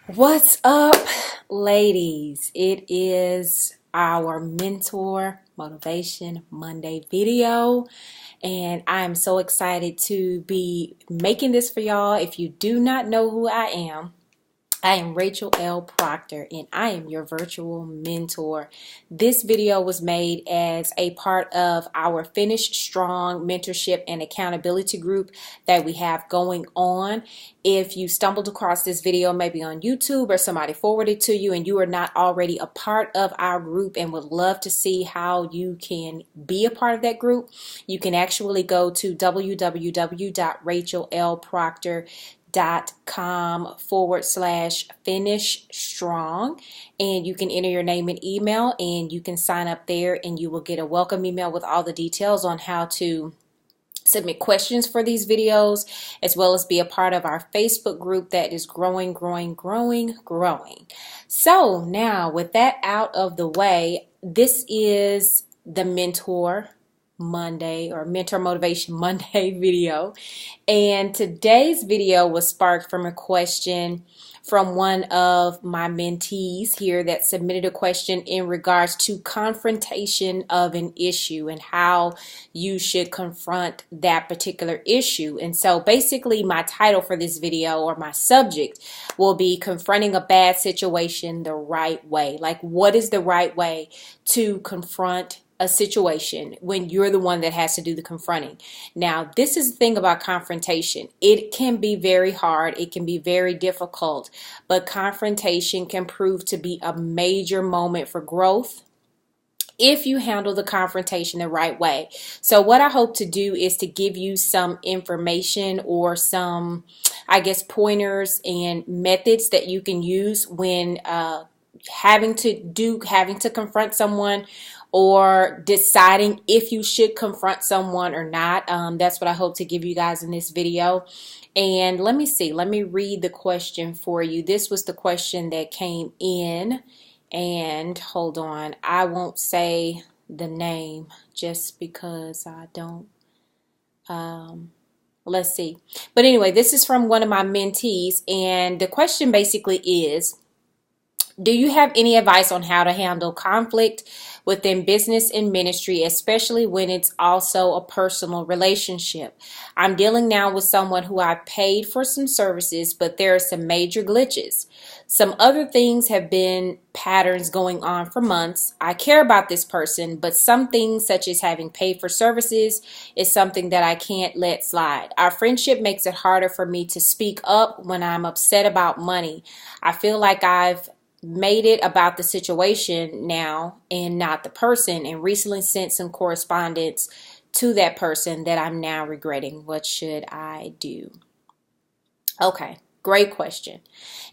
What's up, ladies? It is our Mentor Motivation Monday video, and I'm so excited to be making this for y'all. If you do not know who I am Rachel L. Proctor, and I am your virtual mentor. This video was made as a part of our Finish Strong mentorship and accountability group that we have going on. If you stumbled across this video maybe on YouTube or somebody forwarded to you and you are not already a part of our group and would love to see how you can be a part of that group, you can actually go to www.rachellproctor.com/finish strong, and you can enter your name and email and you can sign up there, and you will get a welcome email with all the details on how to submit questions for these videos, as well as be a part of our Facebook group that is growing. So now, with that out of the way, this is the Mentor Monday or Mentor Motivation Monday video, and today's video was sparked from a question from one of my mentees here that submitted a question in regards to confrontation of an issue and how you should confront that particular issue. And so basically my title for this video, or my subject, will be confronting a bad situation the right way. Like, what is the right way to confront a situation when you're the one that has to do the confronting? Now, this is the thing about confrontation. It can be very hard. It can be very difficult, but confrontation can prove to be a major moment for growth if you handle the confrontation the right way. So what I hope to do is to give you some information or some, I guess, pointers and methods that you can use when having to confront someone, or deciding if you should confront someone or not. That's what I hope to give you guys in this video. And let me read the question for you. This was the question that came in, and hold on, I won't say the name just because I don't, let's see. But anyway, this is from one of my mentees, and the question basically is, do you have any advice on how to handle conflict within business and ministry, especially when it's also a personal relationship? I'm dealing now with someone who I paid for some services, but there are some major glitches. Some other things have been patterns going on for months. I care about this person, but some things, such as having paid for services, is something that I can't let slide. Our friendship makes it harder for me to speak up when I'm upset about money. I feel like I've made it about the situation now and not the person, and recently sent some correspondence to that person that I'm now regretting. What should I do? Okay, great question.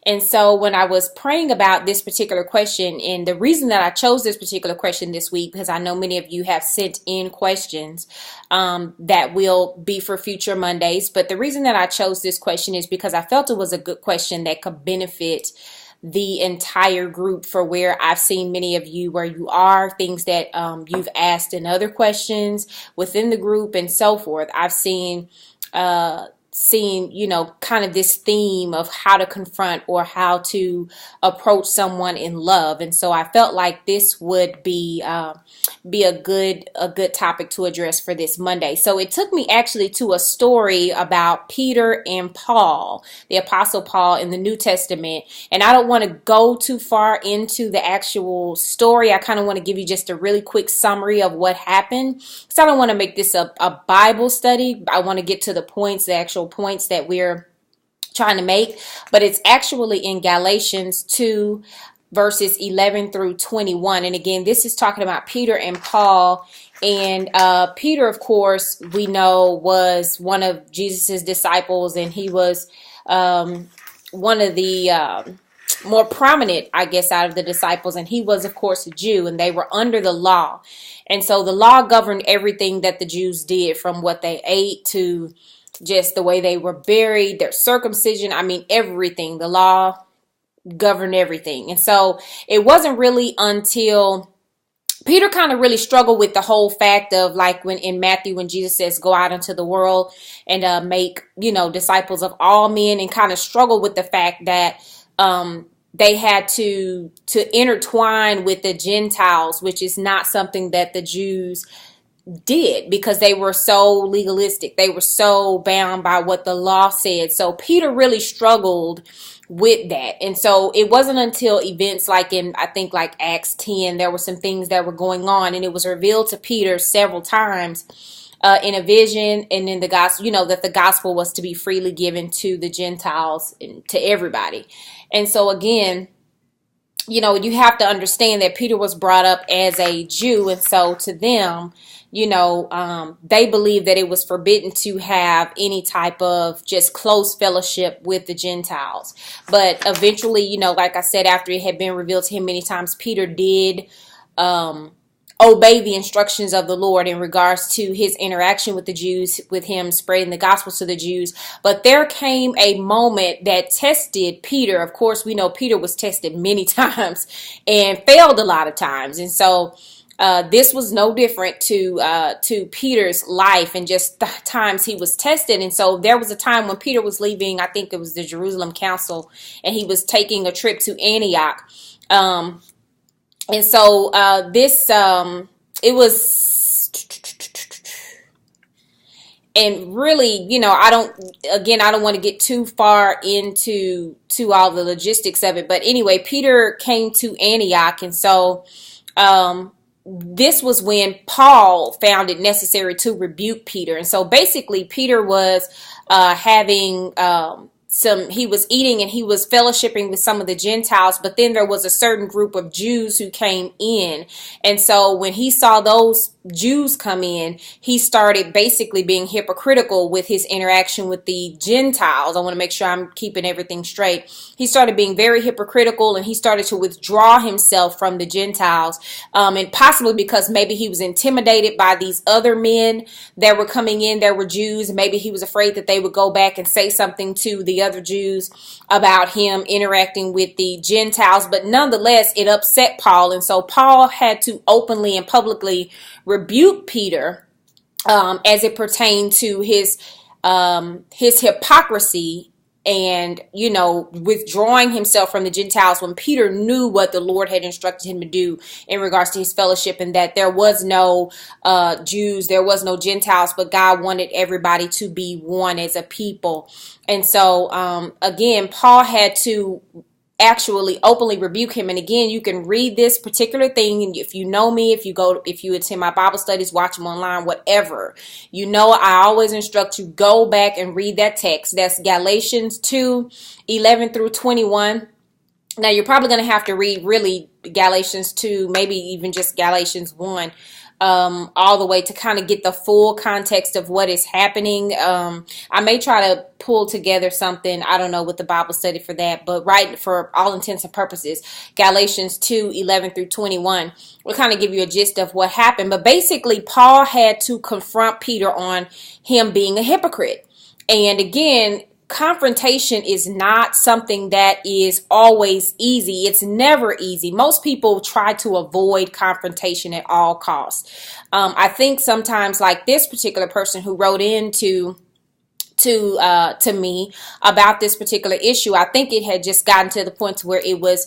And so when I was praying about this particular question, and the reason that I chose this particular question this week, because I know many of you have sent in questions that will be for future Mondays, but the reason that I chose this question is because I felt it was a good question that could benefit the entire group, for where I've seen many of you where you are, things that you've asked in other questions within the group and so forth. I've seen kind of this theme of how to confront or how to approach someone in love. And so I felt like this would be a good topic to address for this Monday. So it took me actually to a story about Peter and Paul, the Apostle Paul in the New Testament. And I don't want to go too far into the actual story. I kind of want to give you just a really quick summary of what happened, because I don't want to make this a Bible study. I want to get to the points, the actual points that we're trying to make. But it's actually in Galatians 2 verses 11 through 21. And again, this is talking about Peter and Paul. And Peter, of course, we know was one of Jesus's disciples, and he was one of the more prominent, I guess, out of the disciples. And he was, of course, a Jew, and they were under the law. And so the law governed everything that the Jews did, from what they ate to just the way they were buried, their circumcision. I mean, everything. The law governed everything. And so it wasn't really until Peter kind of really struggled with the whole fact of, like, when in Matthew, when Jesus says, go out into the world and make, disciples of all men, and kind of struggled with the fact that they had to intertwine with the Gentiles, which is not something that the Jews did, because they were so legalistic. They were so bound by what the law said. So Peter really struggled with that. And so it wasn't until events like in, I think, like Acts 10, there were some things that were going on, and it was revealed to Peter several times in a vision and in the gospel, that the gospel was to be freely given to the Gentiles and to everybody. And so again, you have to understand that Peter was brought up as a Jew. And so to them, they believed that it was forbidden to have any type of just close fellowship with the Gentiles. But eventually, like I said, after it had been revealed to him many times, Peter did obey the instructions of the Lord in regards to his interaction with the Jews, with him spreading the gospel to the Jews. But there came a moment that tested Peter. Of course, we know Peter was tested many times and failed a lot of times. And so this was no different to Peter's life and just the times he was tested. And so there was a time when Peter was leaving, I think it was the Jerusalem Council, and he was taking a trip to Antioch. And so it was, and really, I don't want to get too far into all the logistics of it. But anyway, Peter came to Antioch, and so this was when Paul found it necessary to rebuke Peter. And so basically, Peter was having he was eating and he was fellowshipping with some of the Gentiles, but then there was a certain group of Jews who came in. And so when he saw those Jews come in, he started basically being hypocritical with his interaction with the Gentiles. I want to make sure I'm keeping everything straight. He started being very hypocritical, and he started to withdraw himself from the Gentiles, and possibly because maybe he was intimidated by these other men that were coming in. There were Jews. Maybe he was afraid that they would go back and say something to the other Jews about him interacting with the Gentiles. But nonetheless, it upset Paul, and so Paul had to openly and publicly rebuke Peter as it pertained to his hypocrisy and, withdrawing himself from the Gentiles, when Peter knew what the Lord had instructed him to do in regards to his fellowship, and that there was no Jews, there was no Gentiles, but God wanted everybody to be one as a people. And so, again, Paul had to actually openly rebuke him. And again, you can read this particular thing, and if you know me, if you attend my Bible studies, watch them online, whatever, I always instruct you, go back and read that text. That's Galatians 2:11 through 21. Now, you're probably going to have to read really Galatians 2, maybe even just Galatians 1, all the way to kind of get the full context of what is happening. I may try to pull together something, I don't know, with the Bible study for that, but right, for all intents and purposes, Galatians 2:11 through 21 will kind of give you a gist of what happened. But basically, Paul had to confront Peter on him being a hypocrite. And again, confrontation is not something that is always easy. It's never easy. Most people try to avoid confrontation at all costs. I think sometimes, like this particular person who wrote in to me about this particular issue, I think it had just gotten to the point to where it was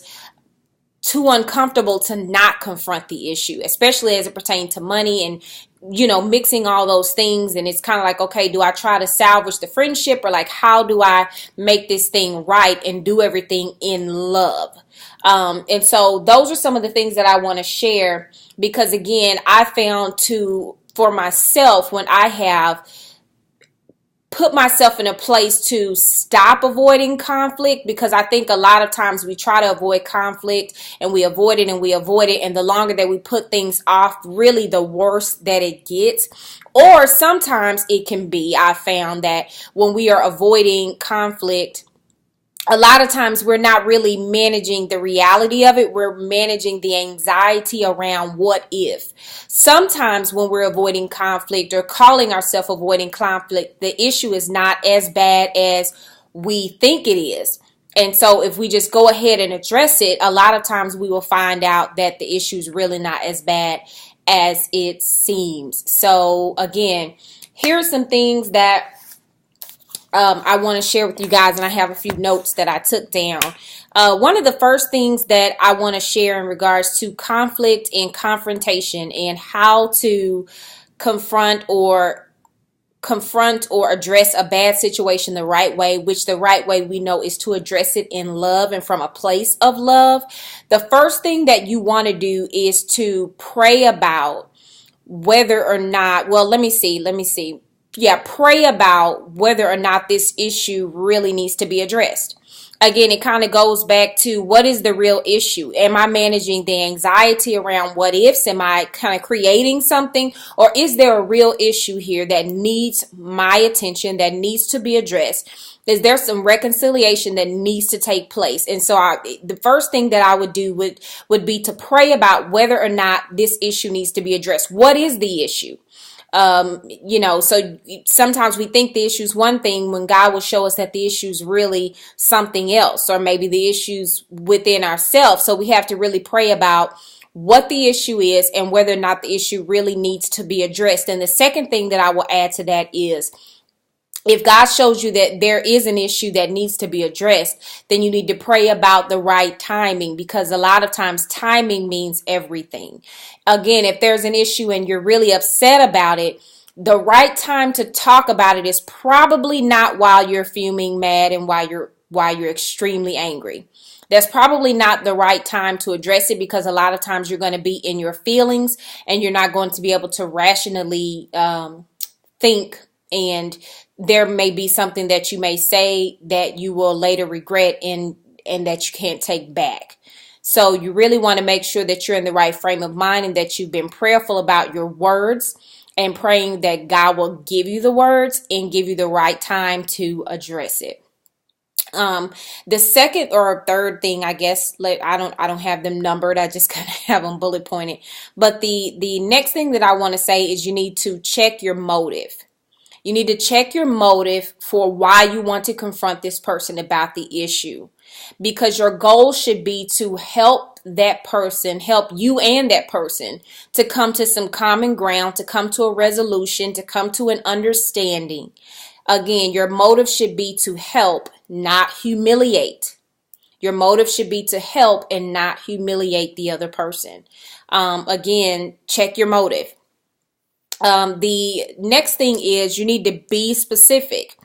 too uncomfortable to not confront the issue, especially as it pertained to money and, mixing all those things. And it's kind of like, okay, do I try to salvage the friendship, or like, how do I make this thing right and do everything in love? And so those are some of the things that I want to share, because again, I found for myself, when I have put myself in a place to stop avoiding conflict, because I think a lot of times we try to avoid conflict and we avoid it and we avoid it. And the longer that we put things off, really the worse that it gets. Or sometimes it can be, I found that when we are avoiding conflict, a lot of times we're not really managing the reality of it. We're managing the anxiety around what if. Sometimes when we're avoiding conflict or calling ourselves avoiding conflict, the issue is not as bad as we think it is. And so if we just go ahead and address it, a lot of times we will find out that the issue is really not as bad as it seems. So again, here are some things that I want to share with you guys, and I have a few notes that I took down. One of the first things that I want to share in regards to conflict and confrontation and how to confront or address a bad situation the right way, which the right way we know is to address it in love and from a place of love. The first thing that you want to do is to pray about whether or not, well, let me see. Yeah, pray about whether or not this issue really needs to be addressed. Again, it kind of goes back to, what is the real issue? Am I managing the anxiety around what ifs? Am I kind of creating something? Or is there a real issue here that needs my attention, that needs to be addressed? Is there some reconciliation that needs to take place? And so the first thing that I would do would be to pray about whether or not this issue needs to be addressed. What is the issue? So sometimes we think the issue is one thing when God will show us that the issue is really something else, or maybe the issues within ourselves. So we have to really pray about what the issue is and whether or not the issue really needs to be addressed. And the second thing that I will add to that is, if God shows you that there is an issue that needs to be addressed, then you need to pray about the right timing, because a lot of times timing means everything. Again, if there's an issue and you're really upset about it, the right time to talk about it is probably not while you're fuming, mad, and while you're extremely angry. That's probably not the right time to address it, because a lot of times you're going to be in your feelings and you're not going to be able to rationally think, and there may be something that you may say that you will later regret and that you can't take back. So you really want to make sure that you're in the right frame of mind and that you've been prayerful about your words, and praying that God will give you the words and give you the right time to address it. The second or third thing, I guess, I don't have them numbered. I just kind of have them bullet pointed. But the next thing that I want to say is, you need to check your motive. You need to check your motive for why you want to confront this person about the issue, because your goal should be to help that person, help you and that person to come to some common ground, to come to a resolution, to come to an understanding. Again, your motive should be to help, not humiliate. Your motive should be to help and not humiliate the other person. Again, check your motive. The next thing is, you need to be specific.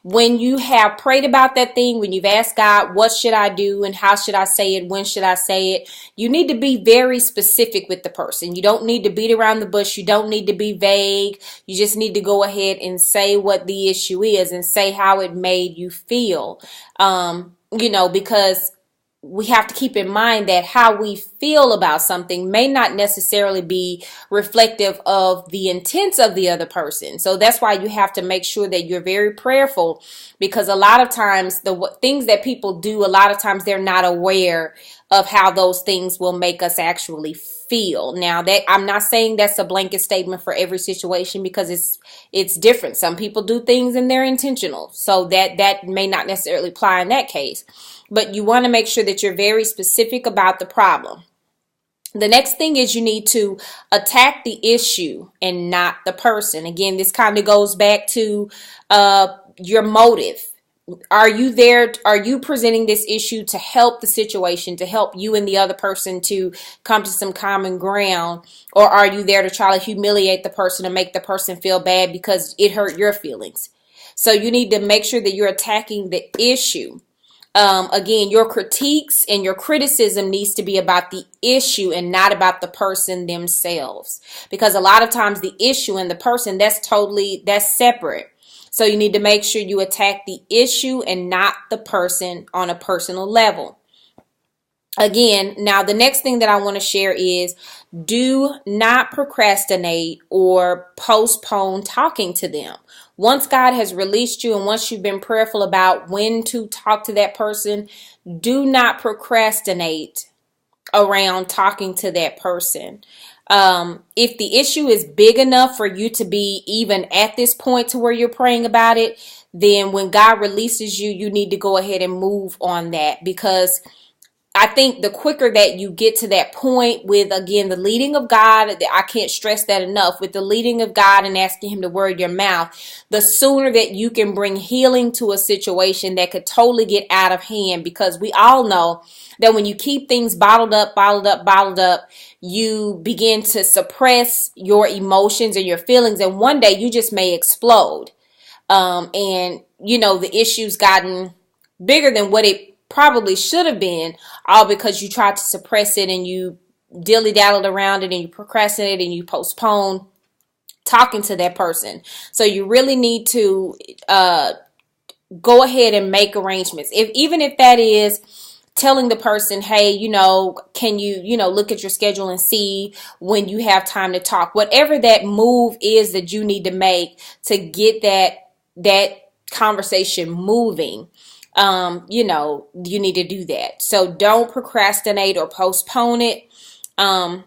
When you have prayed about that thing, when you've asked God, what should I do and how should I say it, when should I say it, you need to be very specific with the person. You don't need to beat around the bush. You don't need to be vague. You just need to go ahead and say what the issue is and say how it made you feel. Because we have to keep in mind that how we feel about something may not necessarily be reflective of the intents of the other person. So that's why you have to make sure that you're very prayerful, because a lot of times the things that people do, a lot of times they're not aware of how those things will make us actually feel. Now, that I'm not saying that's a blanket statement for every situation, because it's different. Some people do things and they're intentional, so that may not necessarily apply in that case. But you want to make sure that you're very specific about the problem. The next thing is, you need to attack the issue and not the person. Again, this kind of goes back to your motive. Are you presenting this issue to help the situation, to help you and the other person to come to some common ground? Or are you there to try to humiliate the person and make the person feel bad because it hurt your feelings? So you need to make sure that you're attacking the issue. Again, your critiques and your criticism needs to be about the issue and not about the person themselves. Because a lot of times the issue and the person, that's separate. So you need to make sure you attack the issue and not the person on a personal level. Again, now the next thing that I want to share is, do not procrastinate or postpone talking to them. Once God has released you and once you've been prayerful about when to talk to that person, do not procrastinate around talking to that person. If the issue is big enough for you to be even at this point to where you're praying about it, then when God releases you, you need to go ahead and move on that, because I think the quicker that you get to that point with, again, the leading of God, I can't stress that enough, with the leading of God and asking him to word your mouth, the sooner that you can bring healing to a situation that could totally get out of hand. Because we all know that when you keep things bottled up, you begin to suppress your emotions and your feelings, and one day you just may explode. And the issue's gotten bigger than what it probably should have been, all because you tried to suppress it and you dilly-dalled around it and you procrastinated and you postponed talking to that person. So you really need to go ahead and make arrangements. Even if that is telling the person, hey, can you, look at your schedule and see when you have time to talk. Whatever that move is that you need to make to get that conversation moving, you need to do that. So don't procrastinate or postpone it. The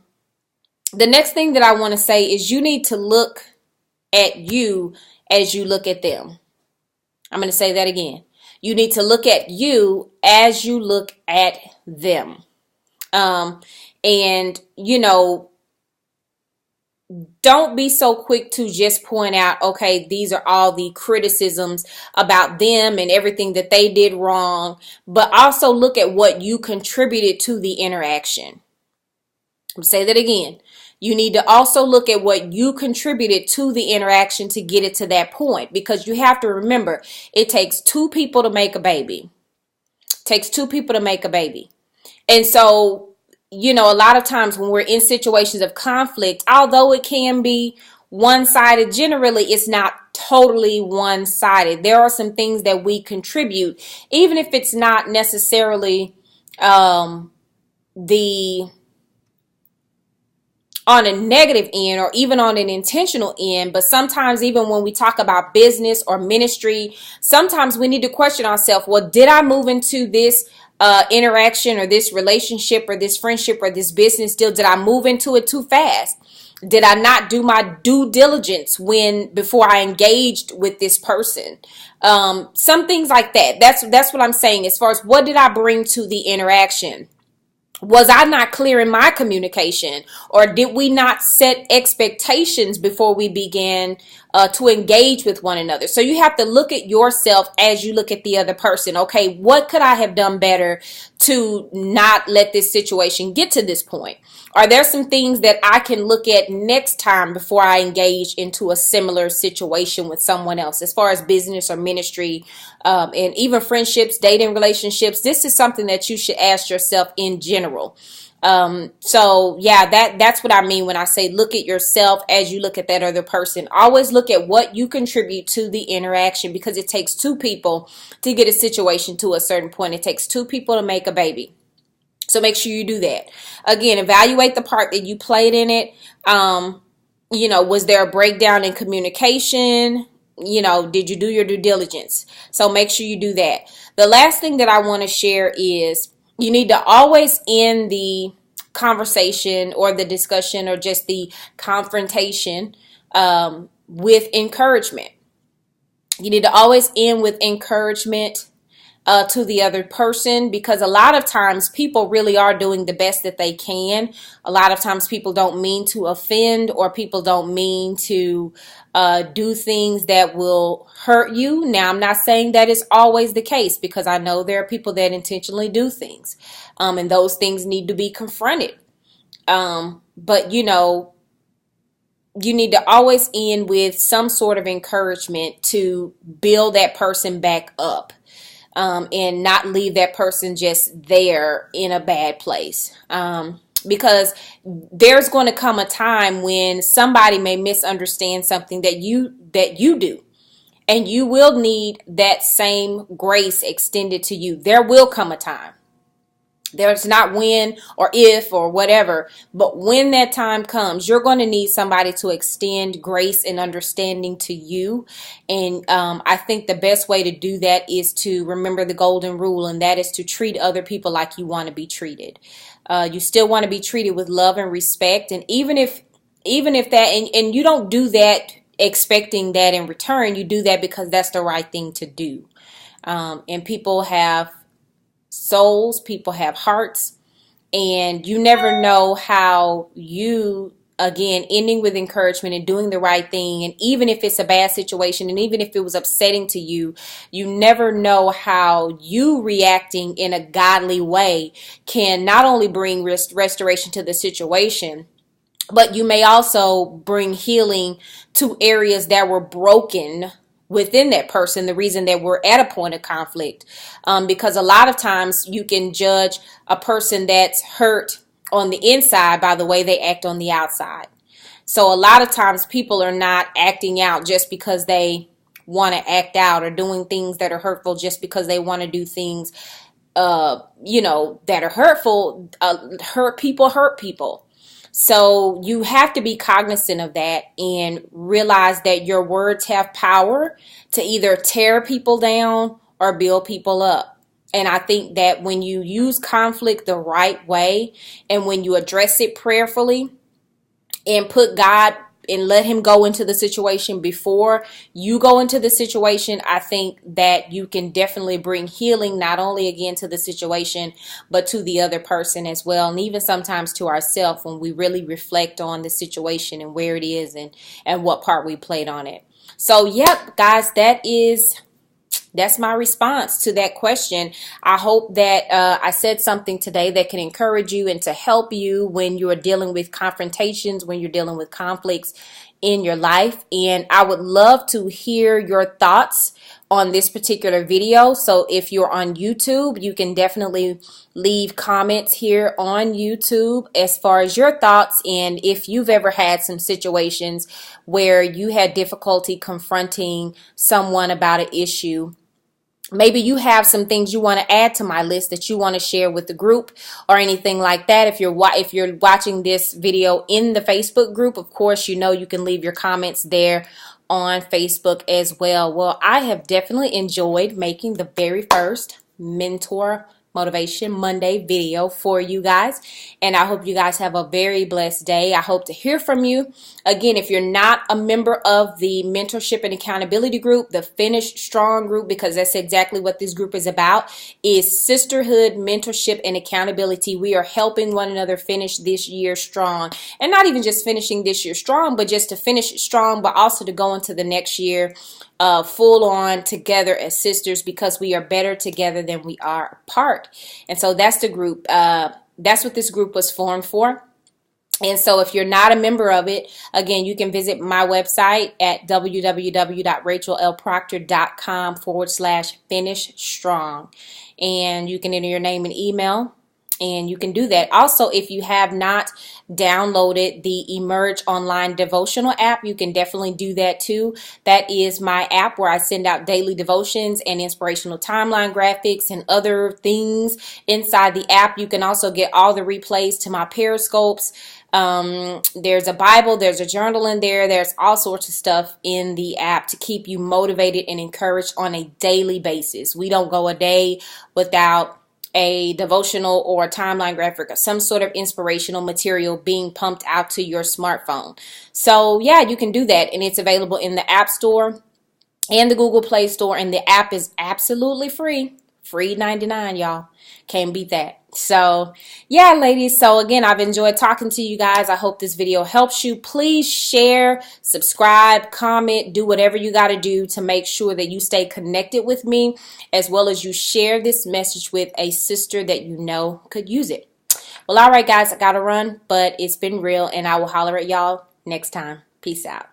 next thing that I want to say is you need to look at you as you look at them. I'm going to say that again. You need to look at you as you look at them. And, don't be so quick to just point out, okay, these are all the criticisms about them and everything that they did wrong, but also look at what you contributed to the interaction. I'll say that again. You need to also look at what you contributed to the interaction to get it to that point, because you have to remember, it takes two people to make a baby. It takes two people to make a baby. And so, a lot of times when we're in situations of conflict, although it can be one-sided, generally it's not totally one-sided. There are some things that we contribute, even if it's not necessarily on a negative end or even on an intentional end. But sometimes, even when we talk about business or ministry, sometimes we need to question ourselves, well, did I move into this interaction or this relationship or this friendship or this business deal? Did I move into it too fast? Did I not do my due diligence before I engaged with this person? Some things like that. That's what I'm saying as far as what did I bring to the interaction? Was I not clear in my communication, or did we not set expectations before we began to engage with one another? So you have to look at yourself as you look at the other person. Okay, what could I have done better to not let this situation get to this point? Are there some things that I can look at next time before I engage into a similar situation with someone else, as far as business or ministry, and even friendships, dating relationships? This is something that you should ask yourself in general. So yeah, that's what I mean when I say look at yourself as you look at that other person. Always look at what you contribute to the interaction, because it takes two people to get a situation to a certain point. It takes two people to make a baby. So make sure you do that. Again, evaluate the part that you played in it. Was there a breakdown in communication? Did you do your due diligence? So make sure you do that. The last thing that I want to share is you need to always end the conversation or the discussion or just the confrontation with encouragement. You need to always end with encouragement to the other person, because a lot of times people really are doing the best that they can. A lot of times people don't mean to offend, or people don't mean to do things that will hurt you. Now, I'm not saying that is always the case, because I know there are people that intentionally do things, and those things need to be confronted. But you need to always end with some sort of encouragement to build that person back up. And not leave that person just there in a bad place. Because there's going to come a time when somebody may misunderstand something that you do. And you will need that same grace extended to you. There will come a time. There's not when or if or whatever, but when that time comes, you're going to need somebody to extend grace and understanding to you. And I think the best way to do that is to remember the golden rule, and that is to treat other people like you want to be treated. You still want to be treated with love and respect. And even if that, and you don't do that expecting that in return, you do that because that's the right thing to do. And people have souls, people have hearts, and you never know how you, again, ending with encouragement and doing the right thing, and even if it's a bad situation and even if it was upsetting to you, you never know how you reacting in a godly way can not only bring restoration to the situation, but you may also bring healing to areas that were broken within that person, the reason that we're at a point of conflict. Because a lot of times you can judge a person that's hurt on the inside by the way they act on the outside. So a lot of times people are not acting out just because they want to act out, or doing things that are hurtful just because they want to do things that are hurtful. Hurt people. So you have to be cognizant of that and realize that your words have power to either tear people down or build people up. And I think that when you use conflict the right way, and when you address it prayerfully and put God and let him go into the situation before you go into the situation, I think that you can definitely bring healing, not only again to the situation, but to the other person as well. And even sometimes to ourselves, when we really reflect on the situation and where it is and what part we played on it. So, yep, guys, that's my response to that question. I hope that I said something today that can encourage you and to help you when you're dealing with confrontations, when you're dealing with conflicts in your life. And I would love to hear your thoughts on this particular video. So if you're on YouTube, you can definitely leave comments here on YouTube as far as your thoughts, and if you've ever had some situations where you had difficulty confronting someone about an issue. Maybe you have some things you want to add to my list that you want to share with the group or anything like that. If you're watching this video in the Facebook group, of course, you can leave your comments there on Facebook as well. Well, I have definitely enjoyed making the very first Mentor Motivation Monday video for you guys, and I hope you guys have a very blessed day. I hope to hear from you. Again, if you're not a member of the mentorship and accountability group, the Finish Strong group, because that's exactly what this group is about, is sisterhood, mentorship, and accountability. We are helping one another finish this year strong, and not even just finishing this year strong, but just to finish it strong, but also to go into the next year full on together as sisters, because we are better together than we are apart. And so that's the group. That's what this group was formed for. And so if you're not a member of it, again, you can visit my website at www.rachellproctor.com/finish strong. And you can enter your name and email, and you can do that. Also, if you have not downloaded the Emerge Online Devotional app, you can definitely do that too. That is my app where I send out daily devotions and inspirational timeline graphics and other things inside the app. You can also get all the replays to my Periscopes. There's a Bible, there's a journal in there, there's all sorts of stuff in the app to keep you motivated and encouraged on a daily basis. We don't go a day without a devotional or a timeline graphic or some sort of inspirational material being pumped out to your smartphone. So yeah, you can do that, and it's available in the App Store and the Google Play Store, and the app is absolutely free. Free 99, y'all. Can't beat that. So yeah, ladies, so again, I've enjoyed talking to you guys. I hope this video helps you. Please share, subscribe, comment, do whatever you got to do to make sure that you stay connected with me, as well as you share this message with a sister that you know could use it. Well, all right, guys, I got to run, but it's been real, and I will holler at y'all next time. Peace out.